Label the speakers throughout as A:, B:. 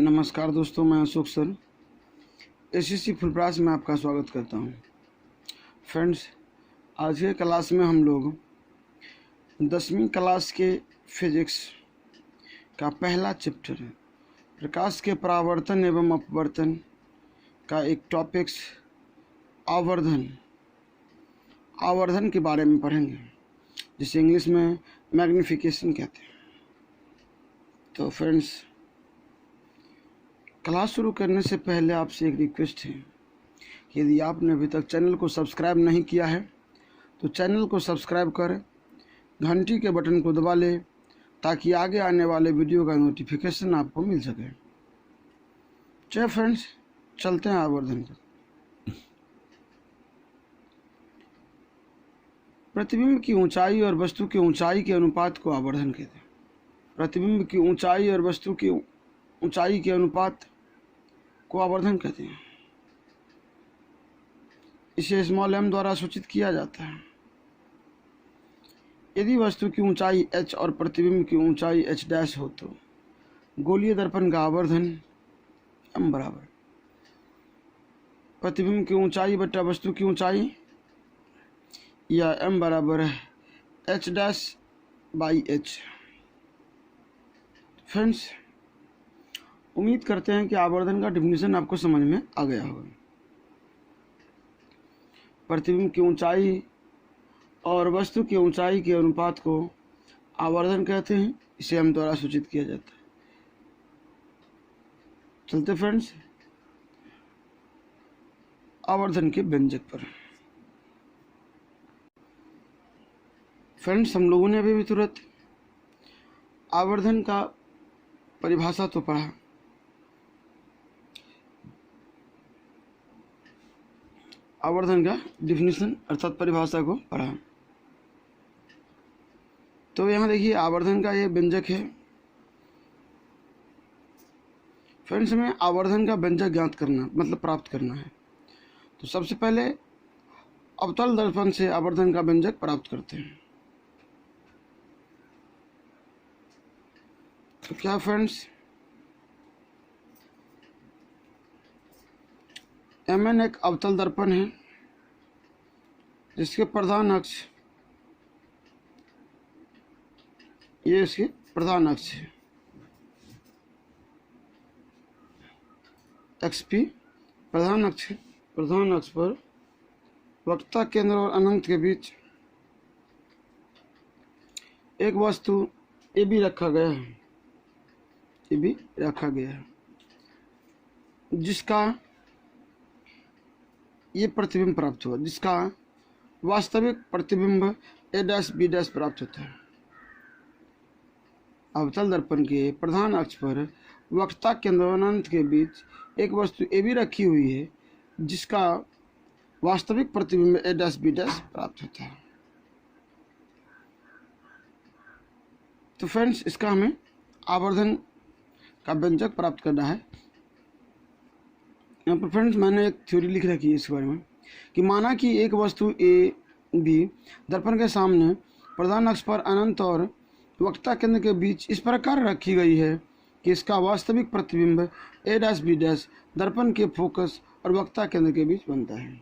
A: नमस्कार दोस्तों, मैं अशोक सर एसएससी फुलप्रास में आपका स्वागत करता हूं। फ्रेंड्स, आज के क्लास में हम लोग 10वीं क्लास के फिजिक्स का पहला चैप्टर प्रकाश के परावर्तन एवं अपवर्तन का एक टॉपिक्स आवर्धन के बारे में पढ़ेंगे, जिसे इंग्लिश में मैग्निफिकेशन कहते हैं। तो फ्रेंड्स, क्लास शुरू करने से पहले आपसे एक रिक्वेस्ट है, यदि आपने अभी तक चैनल को सब्सक्राइब नहीं किया है तो चैनल को सब्सक्राइब कर घंटी के बटन को दबा ले, ताकि आगे आने वाले वीडियो का नोटिफिकेशन आपको मिल सके। चलिए फ्रेंड्स, चलते हैं आवर्धन पर। प्रतिबिंब की ऊंचाई और वस्तु की ऊंचाई के अनुपात को आवर्धन कहते हैं। प्रतिबिंब की ऊंचाई और वस्तु की ऊंचाई के अनुपात को आवर्धन कहते हैं। इसे स्मॉल m द्वारा सूचित किया जाता है। यदि वस्तु की ऊंचाई h और प्रतिबिंब की ऊंचाई h डैश हो तो गोलीय दर्पण का आवर्धन m बराबर प्रतिबिंब की ऊंचाई बटा वस्तु की ऊंचाई, या m बराबर है h dash by h। Friends, उम्मीद करते हैं कि आवर्धन का डिफिनीशन आपको समझ में आ गया होगा। प्रतिबिंब की ऊंचाई और वस्तु की ऊंचाई के अनुपात को आवर्धन कहते हैं। इसे m द्वारा सूचित किया जाता है। चलते फ्रेंड्स आवर्धन के व्यंजक पर। फ्रेंड्स, हम लोगों ने अभी भी तुरंत आवर्धन का परिभाषा तो पढ़ा, आवर्धन का डिफिनीशन अर्थात परिभाषा को पढ़ा। तो यहाँ देखिए आवर्धन का ये व्यंजक है। फ्रेंड्स, हमें आवर्धन का व्यंजक ज्ञात करना मतलब प्राप्त करना है। तो सबसे पहले अवतल दर्पण से आवर्धन का व्यंजक प्राप्त करते हैं। तो क्या फ्रेंड्स, Mn एक अवतल दर्पण है जिसके प्रधान अक्ष, ये इसके प्रधान अक्ष है XP प्रधान अक्ष पर वक्रता केंद्र और अनंत के बीच एक वस्तु AB रखा गया है, जिसका ये प्रतिबिंब प्राप्त हुआ, जिसका वास्तविक प्रतिबिंब A डैश B डैश प्राप्त होता है। अवतल दर्पण के प्रधान अक्ष पर वक्रता केंद्र और अनंत के बीच एक वस्तु AB रखी हुई है, जिसका वास्तविक प्रतिबिंब A डैश B डैश प्राप्त होता है। तो फ्रेंड्स, इसका हमें आवर्धन का व्यंजक प्राप्त करना है। यहाँ पर फ्रेंड्स मैंने एक थ्योरी लिख रखी है इस बारे में, कि माना कि एक वस्तु ए बी दर्पण के सामने प्रधान अक्ष पर अनंत और वक्रता केंद्र के बीच इस प्रकार रखी गई है कि इसका वास्तविक प्रतिबिंब ए डैश बी डैश दर्पण के फोकस और वक्रता केंद्र के बीच बनता है।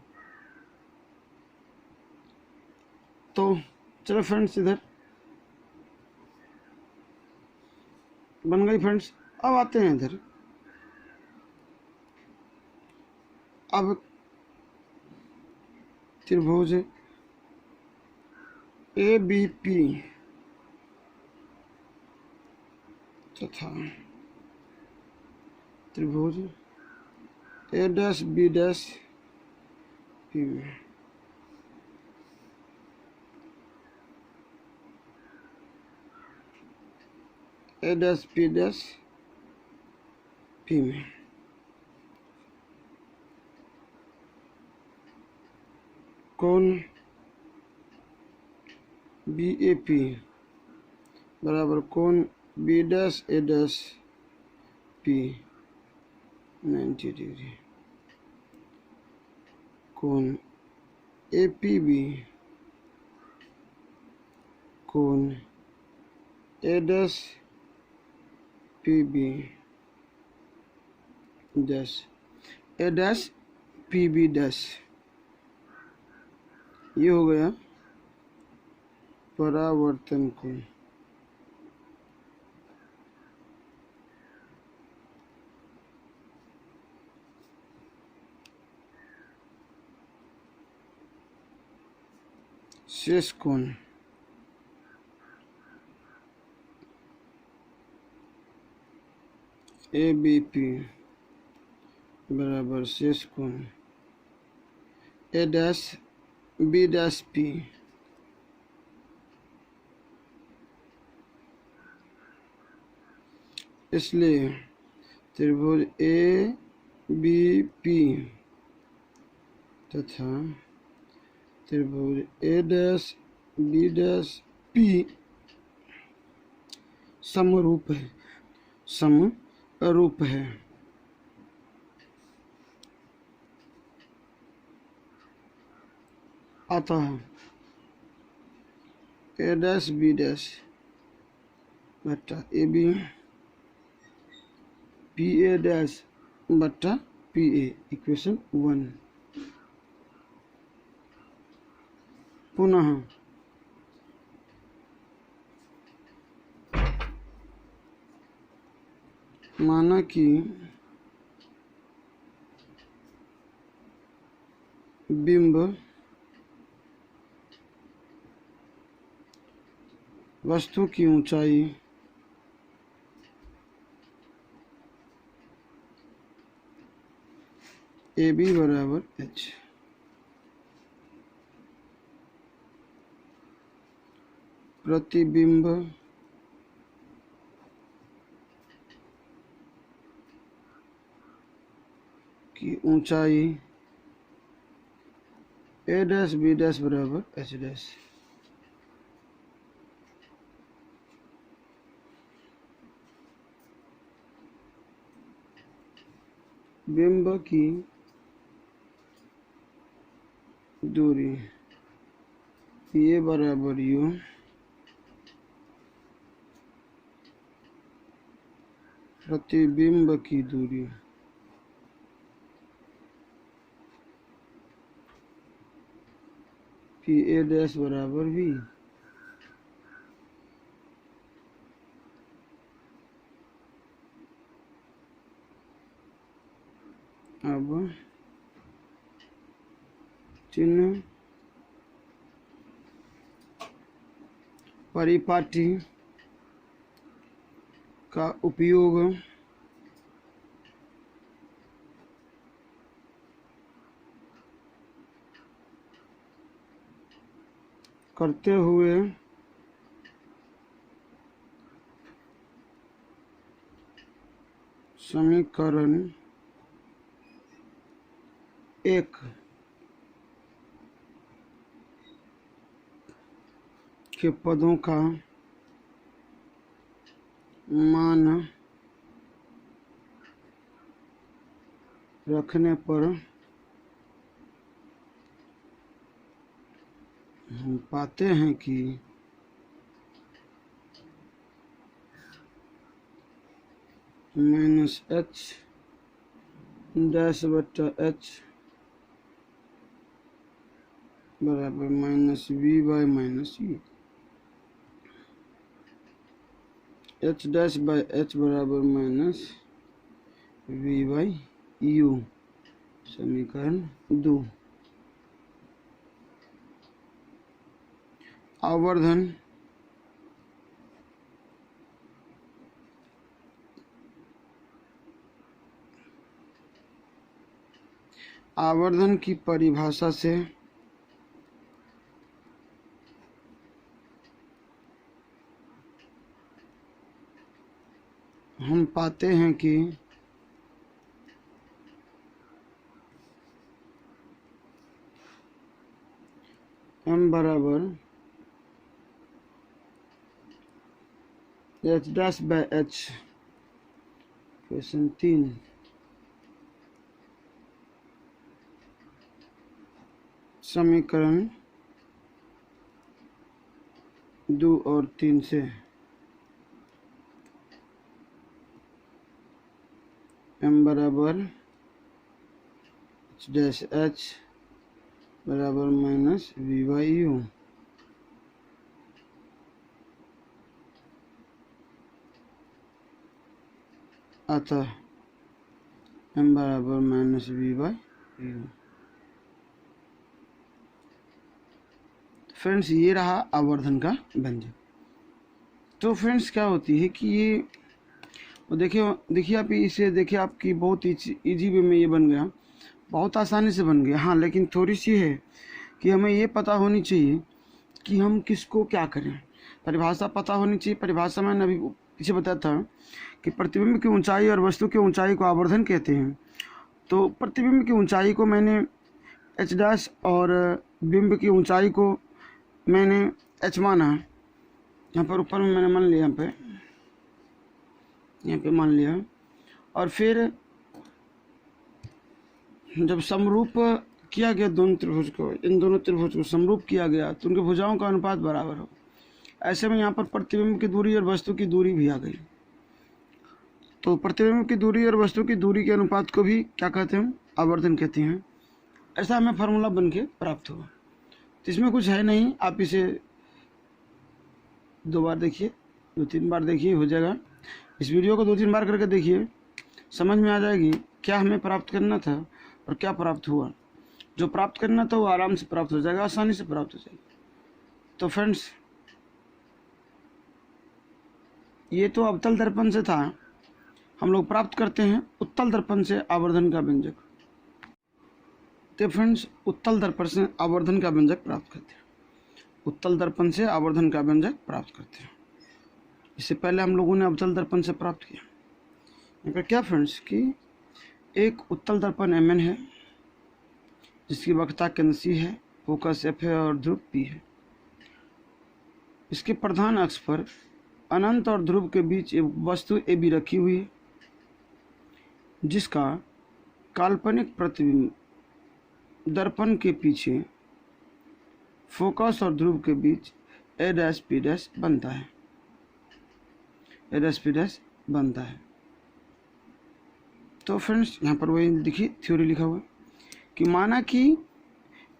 A: तो चलो फ्रेंड्स, इधर बन गई। फ्रेंड्स, अब आते हैं इधर। अब त्रिभुज ABP तथा त्रिभुज A dash B dash P में A dash B dash P में कोण BAP बराबर कोण B dash A dash P 90 degree, कोण APB कोण A dash PB dash A dash P B dash. ये हो गया परावर्तन कोण। शेष कोण ए बी पी बराबर शेष कोण ए डैश बी डैश पी। इसलिए त्रिभुज ए बी पी तथा त्रिभुज ए डैश बी डैश पी समरूप है, समरूप है। अतः ए डैश बी डैश बट्टा A B P A dash बट्टा पी ए इक्वेशन 1। पुनः माना कि बिंब वस्तु की ऊंचाई ए बी बराबर एच। प्रतिबिंब की ऊंचाई ए डैश बी डैश बराबर एच डैश। बिंब की दूरी ये बराबर यू प्रतिबिंब की दूरी पी ए डैश बराबर वी। अब चिन्ह परिपाटी का उपयोग करते हुए समीकरण 1 के पदों का मान रखने पर हम पाते हैं कि माइनस एच डैश बट्टा एच बराबर minus V by minus U. H dash by H बराबर माइनस वी बाई यू। समीकरण 2। आवर्धन आवर्धन की परिभाषा से हम पाते हैं कि m बराबर H dash by H. Question 3। समीकरण 2 और 3 से। m बराबर h डैश h बराबर माइनस v बाई यू। अतः m बराबर minus v by U. Friends ये रहा आवर्धन का व्यंजक। तो फ्रेंड्स क्या होती है कि ये देखिए आप इसे देखिए, आपकी बहुत इजी वे में ये बन गया, बहुत आसानी से बन गया। हाँ, लेकिन थोड़ी सी है कि हमें ये पता होनी चाहिए कि हम किसको क्या करें। परिभाषा पता होनी चाहिए। परिभाषा मैंने अभी पीछे बताया था कि प्रतिबिंब की ऊंचाई और वस्तु की ऊंचाई को आवर्धन कहते हैं। तो प्रतिबिंब की ऊंचाई को मैंने h डैश और बिंब की ऊंचाई को मैंने h माना। यहाँ पर ऊपर में मैंने मान लिया, यहाँ पे मान लिया। और फिर जब समरूप किया गया दोनों त्रिभुज को, इन दोनों त्रिभुज को समरूप किया गया तो उनके भुजाओं का अनुपात बराबर हो। ऐसे में यहाँ पर प्रतिबिंब की दूरी और वस्तु की दूरी भी आ गई। तो प्रतिबिंब की दूरी और वस्तु की दूरी के अनुपात को भी क्या कहते हैं? आवर्धन कहते हैं। ऐसा हमें फार्मूला बन के प्राप्त हुआ। तो इसमें कुछ है नहीं, आप इसे 2 बार देखिए, 2-3 बार देखिए, हो जाएगा। इस वीडियो को 2-3 बार करके देखिए, समझ में आ जाएगी क्या हमें प्राप्त करना था और क्या प्राप्त हुआ। जो प्राप्त करना था वो आराम से प्राप्त हो जाएगा, आसानी से प्राप्त हो जाएगा। तो फ्रेंड्स ये तो अवतल दर्पण से था, हम लोग प्राप्त करते हैं उत्तल दर्पण से आवर्धन का व्यंजक। तो फ्रेंड्स उत्तल दर्पण से आवर्धन का व्यंजक प्राप्त करते हैं, उत्तल दर्पण से आवर्धन का व्यंजक प्राप्त करते हैं। इससे पहले हम लोगों ने अवतल दर्पण से प्राप्त किया। यहाँ पर क्या फ्रेंड्स कि एक उत्तल दर्पण mn है जिसकी वक्रता केंद्र C है, फोकस F है और ध्रुव P है। इसके प्रधान अक्ष पर अनंत और ध्रुव के बीच एक वस्तु AB रखी हुई है जिसका काल्पनिक प्रतिबिंब दर्पण के पीछे फोकस और ध्रुव के बीच A डैश P डैश बनता है, A डैश P डैश बनता है। तो फ्रेंड्स यहाँ पर वही देखिए थ्योरी लिखा हुआ है कि माना कि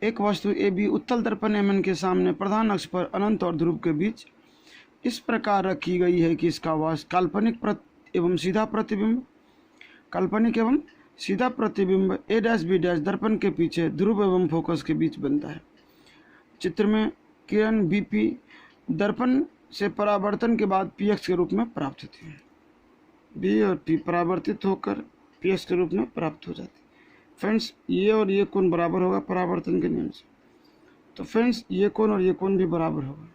A: एक वस्तु AB उत्तल दर्पण mn के सामने प्रधान अक्ष पर अनंत और ध्रुव के बीच इस प्रकार रखी गई है कि इसका काल्पनिक एवं सीधा प्रतिबिंब, काल्पनिक एवं सीधा प्रतिबिंब A डैश B डैश दर्पण के पीछे ध्रुव एवं फोकस के बीच बनता है। चित्र में किरण BP दर्पण से परावर्तन के बाद PX के रूप में प्राप्त होती है। B और P परावर्तित होकर PX के रूप में प्राप्त हो जाती है। फ्रेंड्स ये और ये कोण बराबर होगा परावर्तन के नियम से। तो फ्रेंड्स ये कोण और ये कोण भी बराबर होगा,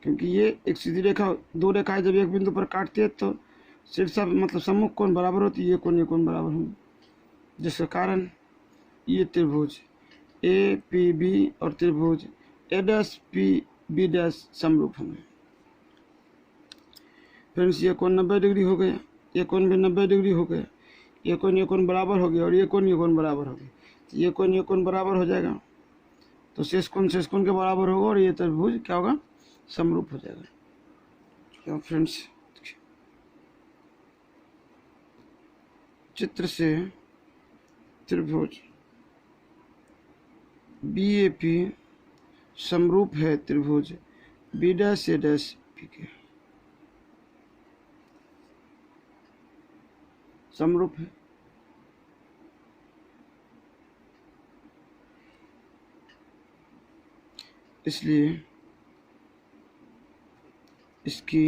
A: क्योंकि ये एक सीधी रेखा, 2 रेखाएं जब एक बिंदु पर काटती है तो शीर्षा मतलब सम्मुख कोण बराबर होती है, ये कोण बराबर होंगे, जिसके कारण ये त्रिभुज APB और त्रिभुज A डैश PB डैश समरूप होंगे। फ्रेंड्स ये कोण 90 डिग्री हो गया, ये कोण भी 90 डिग्री हो गया, ये कोण बराबर हो गया और ये कोण बराबर हो गया। तो ये कोण बराबर हो जाएगा तो शेष कोण के बराबर होगा और ये त्रिभुज क्या होगा? समरूप हो जाएगा। क्या फ्रेंड्स चित्र से त्रिभुज BAP समरूप है त्रिभुज B dash A dash P के, समरूप है। इसलिए इसकी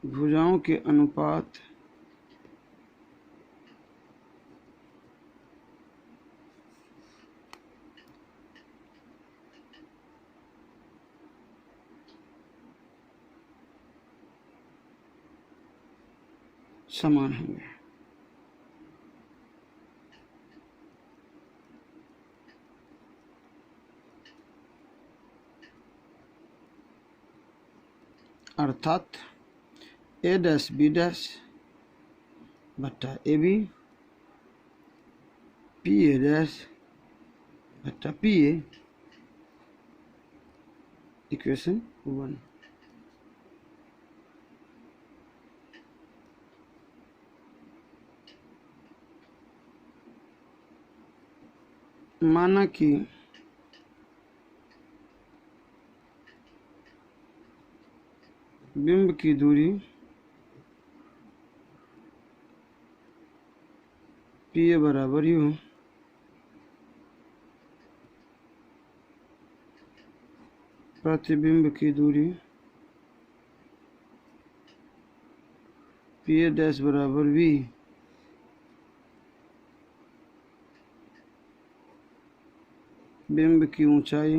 A: भुजाओं के अनुपात समान होंगे। अर्थात A डैश B डैश बट्टा AB PA डैश बट्टा PA इक्वेशन 1। माना कि बिंब की दूरी पी ए बराबर यू, प्रतिबिंब की दूरी पी ए डैश बराबर वी, बिंब की ऊंचाई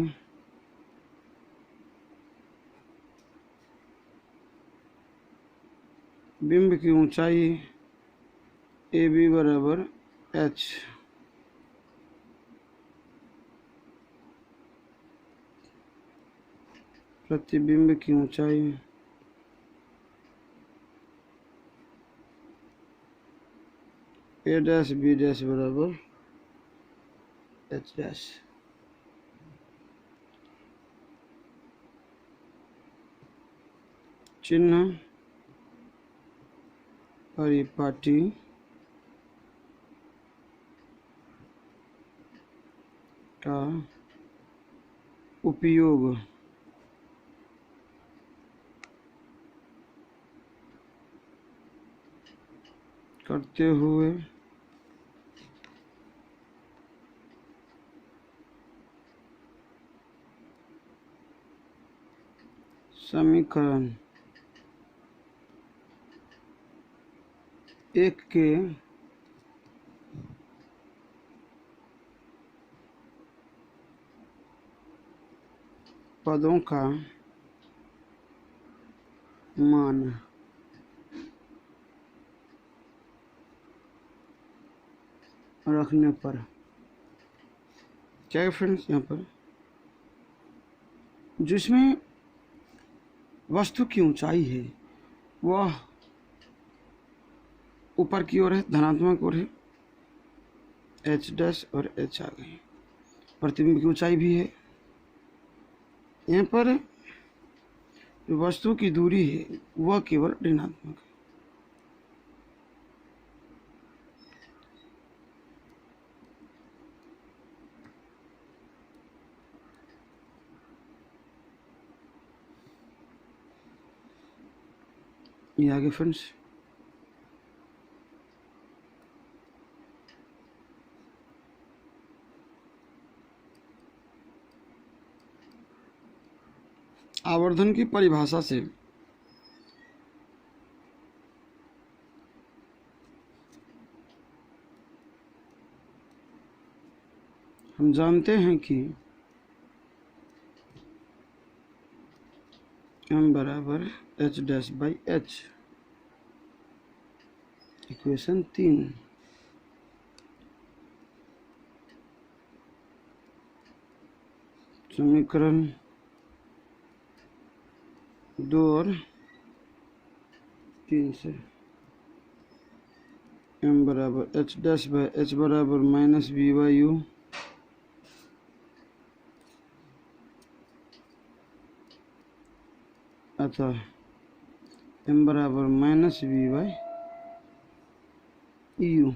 A: ए बी बराबर एच, प्रतिबिंब की ऊंचाई ए डैश बी डैश बराबर एच डैश। चिन्ह परिपाटी का उपयोग करते हुए समीकरण 1 के पदों का मान रखने पर क्या है फ्रेंड्स, यहाँ पर जिसमें वस्तु की ऊंचाई है वह ऊपर की ओर है, धनात्मक ओर है, एच डैश और एच आ गई। प्रतिबिंब की ऊंचाई भी है। यहाँ पर जो वस्तु की दूरी है वह केवल ऋणात्मक है। ये आगे फ्रेंड्स, आवर्धन की परिभाषा से हम जानते हैं कि m बराबर H dash by H. Equation 3। समीकरण 2 और 3 से m बराबर एच डैश बाई एच बराबर माइनस बी बाई यू अतः m बराबर minus B by U.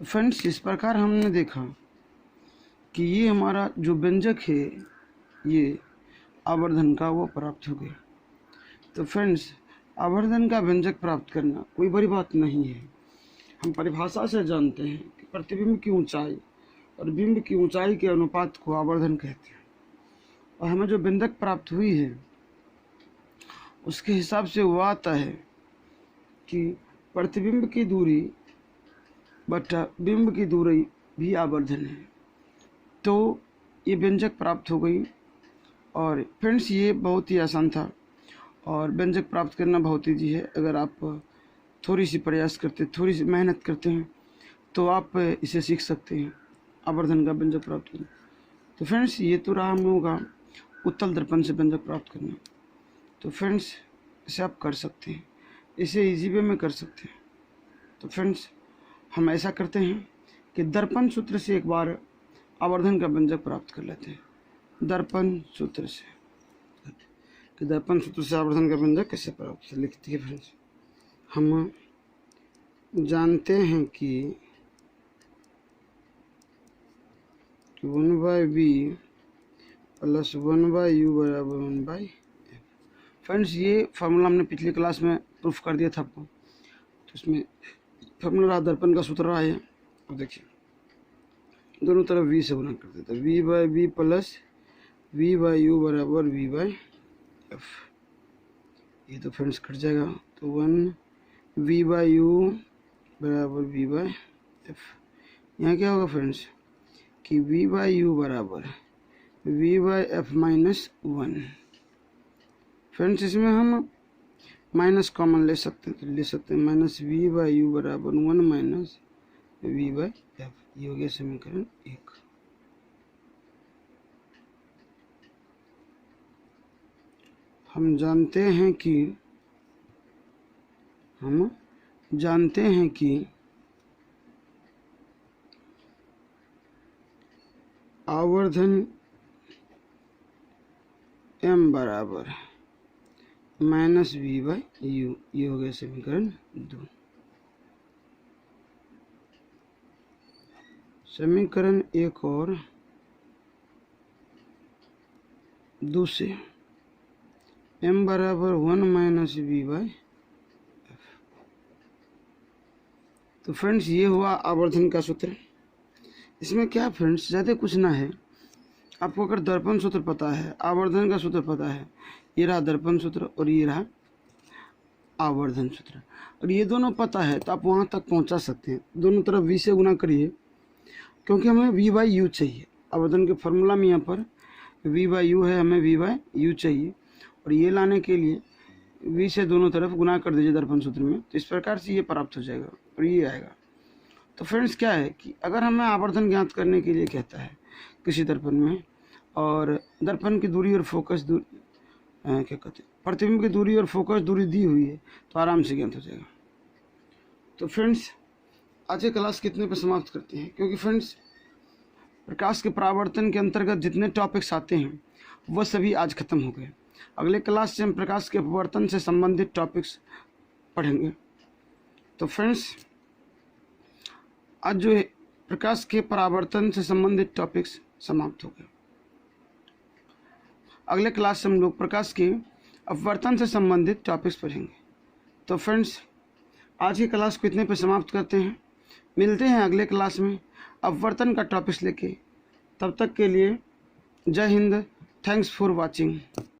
A: Friends, इस प्रकार हमने देखा कि ये हमारा जो व्यंजक है ये आवर्धन का वो प्राप्त हो गया। तो फ्रेंड्स, आवर्धन का व्यंजक प्राप्त करना कोई बड़ी बात नहीं है। हम परिभाषा से जानते हैं कि प्रतिबिंब की ऊंचाई और बिंब की ऊंचाई के अनुपात को आवर्धन कहते हैं। और हमें जो व्यंजक प्राप्त हुई है उसके हिसाब से वो आता है कि प्रतिबिंब की दूरी बटा बिंब की दूरी भी आवर्धन है। तो ये व्यंजक प्राप्त हो गई। और फ्रेंड्स, ये बहुत ही आसान था और व्यंजक प्राप्त करना बहुत ईजी है। अगर आप थोड़ी सी प्रयास करते, थोड़ी सी मेहनत करते हैं तो आप इसे सीख सकते हैं, आवर्धन का व्यंजक प्राप्त करना। तो फ्रेंड्स, ये तो रहा हम लोगों का उत्तल दर्पण से व्यंजक प्राप्त करना। तो फ्रेंड्स, इसे आप कर सकते हैं, इसे इजी वे में कर सकते हैं। तो फ्रेंड्स, हम ऐसा करते हैं कि दर्पण सूत्र से एक बार आवर्धन का व्यंजक प्राप्त कर लेते हैं। दर्पण सूत्र से, कि दर्पण सूत्र से आवर्धन का व्यंजक कैसे प्राप्त लिखती है। फ्रेंड्स, हम जानते हैं कि कि 1/v प्लस 1/u बराबर 1/f। फ्रेंड्स ये फार्मूला हमने पिछली क्लास में प्रूफ कर दिया था आपको, तो इसमें फार्मूला दर्पण का सूत्र रहा है। अब देखिए दोनों तरफ v से गुना कर देते हैं, v/v प्लस v/u बराबर v/f। ये तो फ्रेंड्स कट जाएगा, तो 1v/u बराबर v/f। यहाँ क्या होगा फ्रेंड्स कि v/u बराबर v/f माइनस 1। फ्रेंड्स इसमें हम माइनस कॉमन ले सकते हैं, तो ले सकते हैं माइनस v/u बराबर 1 माइनस v/f। ये हो गया समीकरण 1। हम जानते हैं कि आवर्धन m बराबर माइनस v/u। ये हो गया समीकरण 2। समीकरण 1 और 2 से m बराबर 1 माइनस v/f। तो फ्रेंड्स ये हुआ आवर्धन का सूत्र। इसमें क्या फ्रेंड्स ज़्यादा कुछ ना है, आपको अगर दर्पण सूत्र पता है, आवर्धन का सूत्र पता है, ये रहा दर्पण सूत्र और ये रहा आवर्धन सूत्र, और ये दोनों पता है तो आप वहाँ तक पहुँचा सकते हैं। दोनों तरफ v से गुना करिए, क्योंकि हमें v/u चाहिए। आवर्धन के फॉर्मूला में यहाँ पर v/u है, हमें v/u चाहिए, और ये लाने के लिए v से दोनों तरफ गुना कर दीजिए दर्पण सूत्र में, तो इस प्रकार से ये प्राप्त हो जाएगा और ये आएगा। तो फ्रेंड्स क्या है कि अगर हमें आवर्धन ज्ञात करने के लिए कहता है किसी दर्पण में, और दर्पण की दूरी और फोकस दूरी क्या कहते हैं, प्रतिबिंब की दूरी और फोकस दूरी दी हुई है, तो आराम से ज्ञात हो जाएगा। तो फ्रेंड्स आज की क्लास कितने पे समाप्त करते हैं, क्योंकि फ्रेंड्स प्रकाश के परावर्तन के अंतर्गत जितने टॉपिक्स आते हैं वह सभी आज खत्म हो गए। अगले क्लास से हम प्रकाश के अपवर्तन से संबंधित टॉपिक्स पढ़ेंगे। तो फ्रेंड्स आज जो है प्रकाश के परावर्तन से संबंधित टॉपिक्स समाप्त हो गए। अगले क्लास से हम लोग प्रकाश के अपवर्तन से संबंधित टॉपिक्स पढ़ेंगे। तो फ्रेंड्स आज की क्लास को इतने पे समाप्त करते हैं, मिलते हैं अगले क्लास में अपवर्तन का टॉपिक्स लेके। तब तक के लिए जय हिंद, थैंक्स फॉर वॉचिंग।